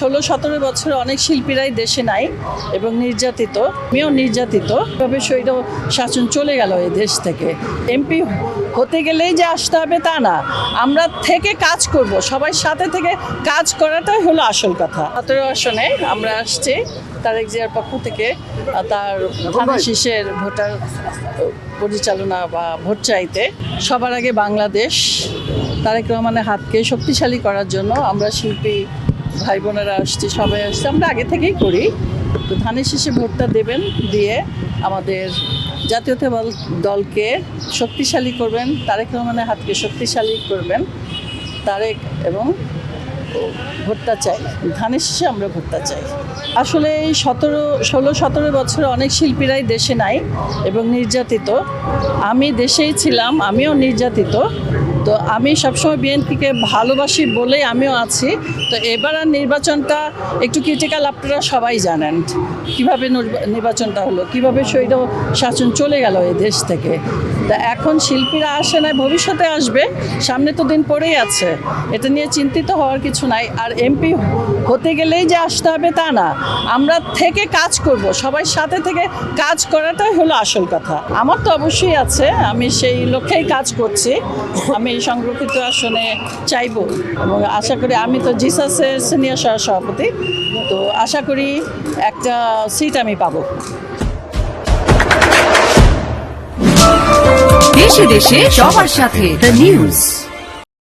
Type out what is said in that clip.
16-17 বছরে অনেক শিল্পীরাই দেশে নাই এবং নির্যাতিত, আমিও নির্যাতিত। তবে স্বৈর শাসন চলে গেল এই দেশ থেকে। এমপি হতে গেলেই যে আসতে হবে তা না, আমরা থেকে কাজ করব, সবাই সাথে থেকে কাজ করাটাই হলো আসল কথা। 17 আসনে আমরা আসছি তারেক জিয়ার পক্ষ থেকে তার ধানের শীষের ভোটার পরিচালনা বা ভোট চাইতে। সবার আগে বাংলাদেশ তারেক রহমানের হাতকে শক্তিশালী করার জন্য আমরা শিল্পী ভাই বোনেরা আসছি, সবাই আসছে, আমরা আগে থেকেই করি। তো ধানের শীষে ভোটটা দেবেন, দিয়ে আমাদের জাতীয়তাবাদী দলকে শক্তিশালী করবেন, তারেক রহমানের হাতকে শক্তিশালী করবেন। তারেক এবং ভোটটা চাই, ধানের শীষে আমরা ভোটটা চাই। আসলে এই 16-17 বছরে অনেক শিল্পীরাই দেশে নাই এবং নির্যাতিত। আমি দেশেই ছিলাম, আমিও নির্যাতিত। তো আমি সবসময় বিএনপিকে ভালোবাসি বলেই আমিও আছি। তো এবার আর নির্বাচনটা একটু ক্রিটিক্যাল, আপনারা সবাই জানেন কীভাবে নির্বাচনটা হলো, কীভাবে স্বৈর শাসন চলে গেল এই দেশ থেকে। তা এখন শিল্পীরা আসে না, ভবিষ্যতে আসবে, সামনে তো দিন পড়েই আছে, এটা নিয়ে চিন্তিত হওয়ার কিছু নাই। আর এমপি হতে গেলেই যে আসতে হবে তা না, আমরা থেকে কাজ করব, সবাই সাথে থেকে কাজ করাটাই হলো আসল কথা। আমার তো অবশ্যই আছে, আমি সেই লক্ষ্যেই কাজ করছি। আমি সংরক্ষিত আসনে চাইব এবং আশা করি, আমি তো জিসাসের সিনিয়র সহসভাপতি, তো আশা করি একটা সিট আমি পাবো। দেশে দেশে সবার সাথে দ্য নিউজ।